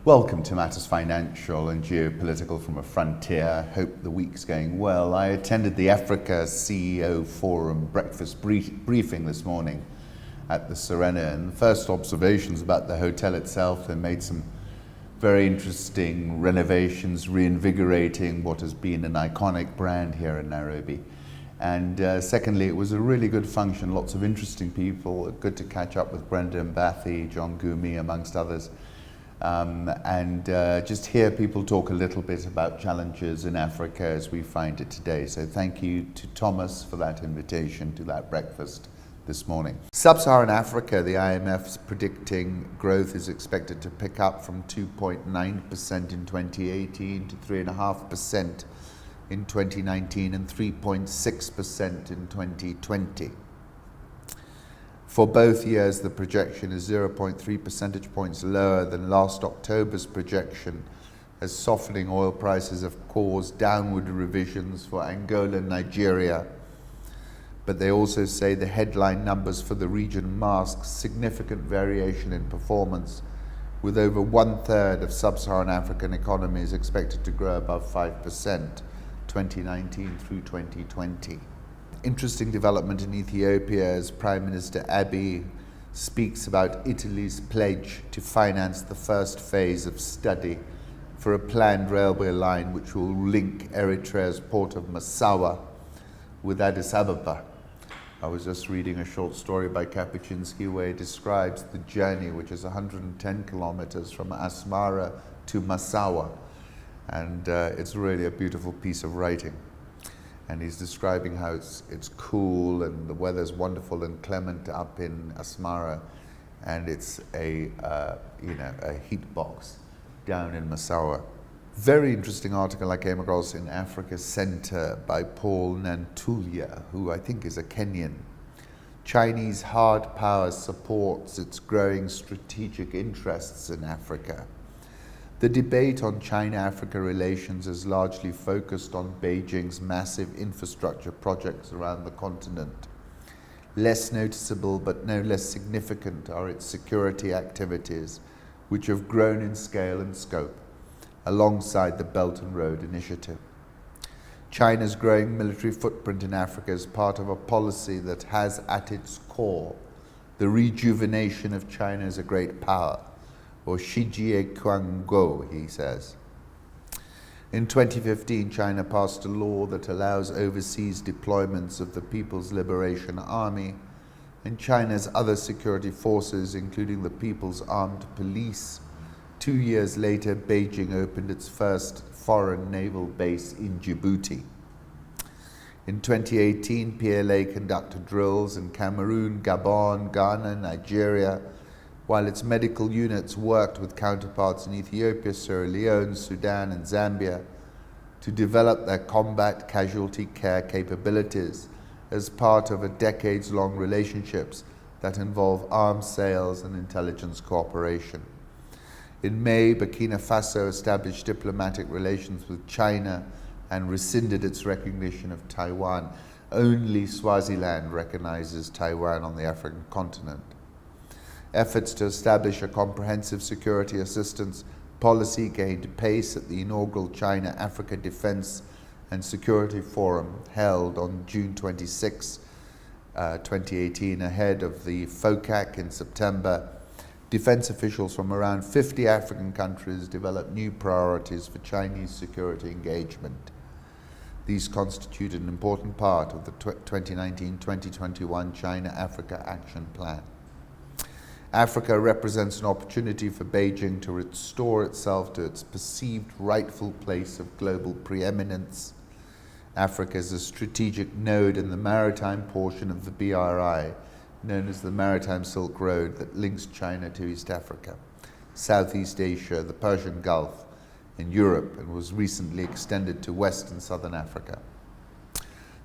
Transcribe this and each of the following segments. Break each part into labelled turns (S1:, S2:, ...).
S1: Welcome to Matters Financial and Geopolitical from a Frontier. Hope the week's going well. I attended the Africa CEO Forum breakfast briefing this morning at the Serena, and the first observations about the hotel itself. They made some very interesting renovations, reinvigorating what has been an iconic brand here in Nairobi. And secondly, it was a really good function, lots of interesting people. Good to catch up with Brenda Mbathi, John Gumi, amongst others. Just hear people talk a little bit about challenges in Africa as we find it today. So thank you to Thomas for that invitation to that breakfast this morning. Sub-Saharan Africa, the IMF's predicting growth is expected to pick up from 2.9% in 2018 to 3.5% in 2019 and 3.6% in 2020. For both years, the projection is 0.3 percentage points lower than last October's projection, as softening oil prices have caused downward revisions for Angola and Nigeria. But they also say the headline numbers for the region mask significant variation in performance, with over 1/3 of sub-Saharan African economies expected to grow above 5%, 2019 through 2020. Interesting development in Ethiopia as Prime Minister Abiy speaks about Italy's pledge to finance the first phase of study for a planned railway line which will link Eritrea's port of Massawa with Addis Ababa. I was just reading a short story by Kapuscinski where he describes the journey, which is 110 kilometers from Asmara to Massawa, and it's really a beautiful piece of writing. And he's describing how it's cool and the weather's wonderful and clement up in Asmara, and it's a heat box down in Massawa. Very interesting article I came across in Africa Center by Paul Nantulia, who I think is a Kenyan. Chinese hard power supports its growing strategic interests in Africa. The debate on China-Africa relations is largely focused on Beijing's massive infrastructure projects around the continent. Less noticeable but no less significant are its security activities, which have grown in scale and scope, alongside the Belt and Road Initiative. China's growing military footprint in Africa is part of a policy that has at its core the rejuvenation of China as a great power, or Xijie Guangguo, he says. In 2015, China passed a law that allows overseas deployments of the People's Liberation Army and China's other security forces, including the People's Armed Police. 2 years later, Beijing opened its first foreign naval base in Djibouti. In 2018, PLA conducted drills in Cameroon, Gabon, Ghana, Nigeria, while its medical units worked with counterparts in Ethiopia, Sierra Leone, Sudan, and Zambia to develop their combat casualty care capabilities as part of a decades-long relationships that involve arms sales and intelligence cooperation. In May, Burkina Faso established diplomatic relations with China and rescinded its recognition of Taiwan. Only Swaziland recognizes Taiwan on the African continent. Efforts to establish a comprehensive security assistance policy gained pace at the inaugural China-Africa Defense and Security Forum held on June 26, 2018, ahead of the FOCAC in September. Defense officials from around 50 African countries developed new priorities for Chinese security engagement. These constitute an important part of the 2019-2021 China-Africa Action Plan. Africa represents an opportunity for Beijing to restore itself to its perceived rightful place of global preeminence. Africa is a strategic node in the maritime portion of the BRI, known as the Maritime Silk Road, that links China to East Africa, Southeast Asia, the Persian Gulf, and Europe, and was recently extended to West and Southern Africa.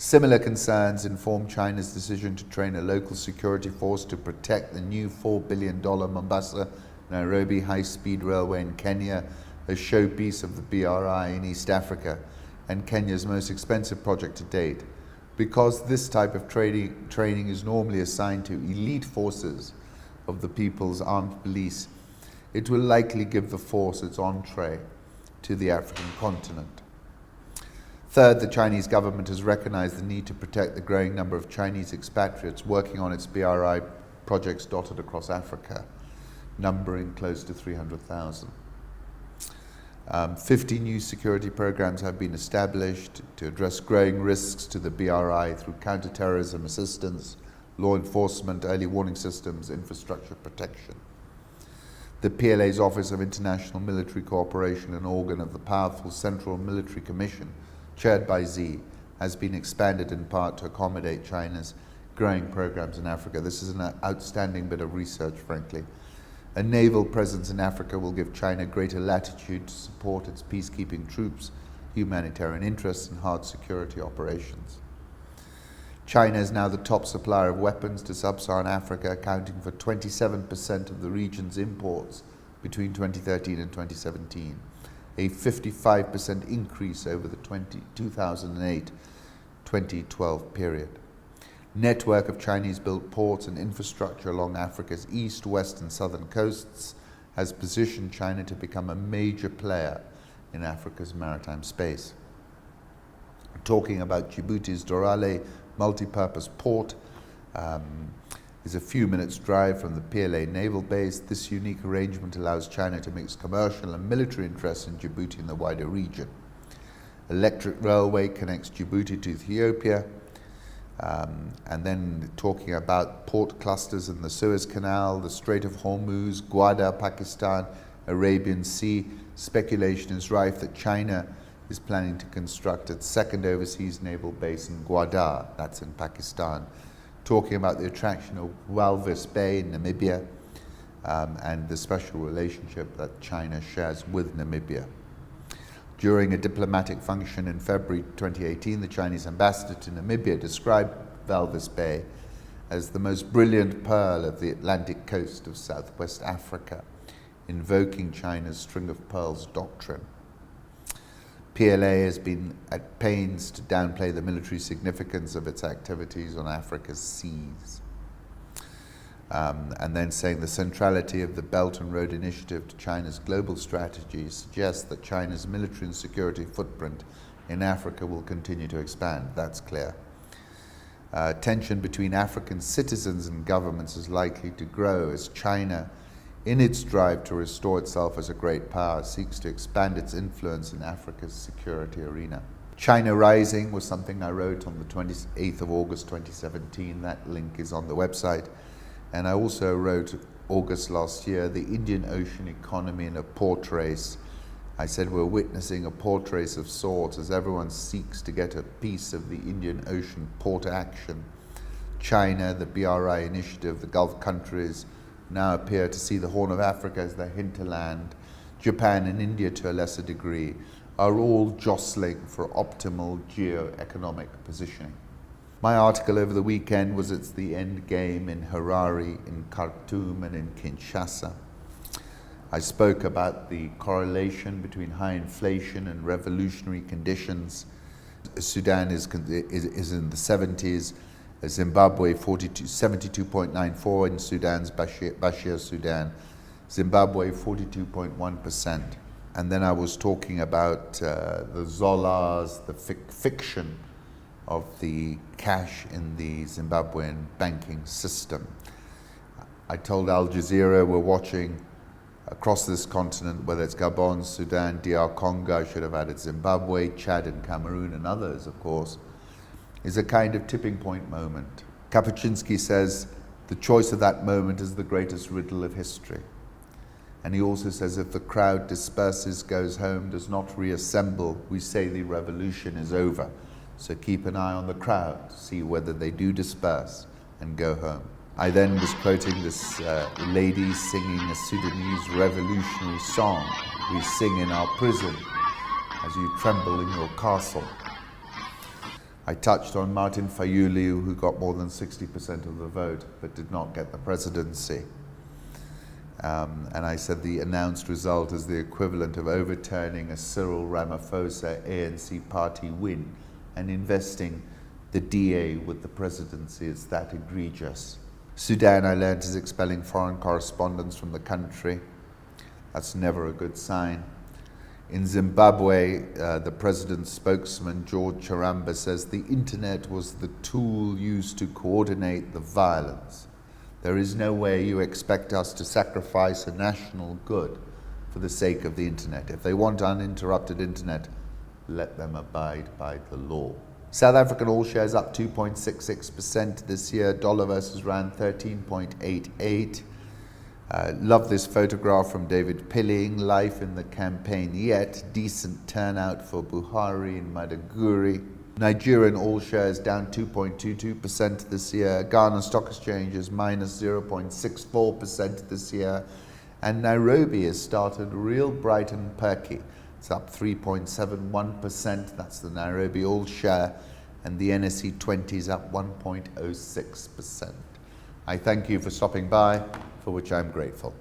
S1: Similar concerns informed China's decision to train a local security force to protect the new $4 billion Mombasa-Nairobi high-speed railway in Kenya, a showpiece of the BRI in East Africa, and Kenya's most expensive project to date. Because this type of training is normally assigned to elite forces of the People's Armed Police, it will likely give the force its entree to the African continent. Third, the Chinese government has recognized the need to protect the growing number of Chinese expatriates working on its BRI projects dotted across Africa, numbering close to 300,000. 50 new security programs have been established to address growing risks to the BRI through counterterrorism assistance, law enforcement, early warning systems, infrastructure protection. The PLA's Office of International Military Cooperation, an organ of the powerful Central Military Commission, chaired by Xi, has been expanded in part to accommodate China's growing programs in Africa. This is an outstanding bit of research, frankly. A naval presence in Africa will give China greater latitude to support its peacekeeping troops, humanitarian interests, and hard security operations. China is now the top supplier of weapons to sub-Saharan Africa, accounting for 27% of the region's imports between 2013 and 2017, a 55% increase over the 2008-2012 period. Network of Chinese-built ports and infrastructure along Africa's east, west, and southern coasts has positioned China to become a major player in Africa's maritime space. Talking about Djibouti's Dorale multi-purpose port is a few minutes' drive from the PLA naval base. This unique arrangement allows China to mix commercial and military interests in Djibouti and the wider region. Electric railway connects Djibouti to Ethiopia. And then talking about port clusters in the Suez Canal, the Strait of Hormuz, Gwadar, Pakistan, Arabian Sea. Speculation is rife that China is planning to construct its second overseas naval base in Gwadar, that's in Pakistan. Talking about the attraction of Walvis Bay in Namibia and the special relationship that China shares with Namibia. During a diplomatic function in February 2018, the Chinese ambassador to Namibia described Walvis Bay as the most brilliant pearl of the Atlantic coast of Southwest Africa, invoking China's string of pearls doctrine. PLA has been at pains to downplay the military significance of its activities on Africa's seas. And then saying the centrality of the Belt and Road Initiative to China's global strategy suggests that China's military and security footprint in Africa will continue to expand. That's clear. Tension between African citizens and governments is likely to grow as China, in its drive to restore itself as a great power, seeks to expand its influence in Africa's security arena. China Rising was something I wrote on the 28th of August 2017. That link is on the website. And I also wrote August last year, the Indian Ocean economy in a port race. I said we're witnessing a port race of sorts as everyone seeks to get a piece of the Indian Ocean port action. China, the BRI initiative, the Gulf countries now appear to see the Horn of Africa as their hinterland. Japan and India, to a lesser degree, are all jostling for optimal geo-economic positioning. My article over the weekend was It's the End Game in Harare, in Khartoum, and in Kinshasa. I spoke about the correlation between high inflation and revolutionary conditions. Sudan is in the 70s, Zimbabwe 72.94 in Sudan's Bashir Sudan, Zimbabwe 42.1%. And then I was talking about the Zola's, the fiction of the cash in the Zimbabwean banking system. I told Al Jazeera we're watching across this continent, whether it's Gabon, Sudan, DR Congo, I should have added Zimbabwe, Chad and Cameroon and others, of course, is a kind of tipping point moment. Kapuscinski says the choice of that moment is the greatest riddle of history. And he also says if the crowd disperses, goes home, does not reassemble, we say the revolution is over. So keep an eye on the crowd to see whether they do disperse and go home. I then was quoting this lady singing a Sudanese revolutionary song. We sing in our prison as you tremble in your castle. I touched on Martin Fayulu, who got more than 60% of the vote but did not get the presidency. And I said the announced result is the equivalent of overturning a Cyril Ramaphosa ANC party win and investing the DA with the presidency. It's that egregious. Sudan, I learned, is expelling foreign correspondents from the country. That's never a good sign. In Zimbabwe, the president's spokesman, George Charamba, says the internet was the tool used to coordinate the violence. There is no way you expect us to sacrifice a national good for the sake of the internet. If they want uninterrupted internet, let them abide by the law. South African all shares up 2.66% this year. Dollar versus rand 13.88. Love this photograph from David Pilling. Life in the campaign yet. Decent turnout for Buhari in Madaguri. Nigerian all shares down 2.22% this year. Ghana Stock Exchange is minus 0.64% this year. And Nairobi has started real bright and perky. It's up 3.71%. That's the Nairobi all share. And the NSE 20 is up 1.06%. I thank you for stopping by, for which I'm grateful.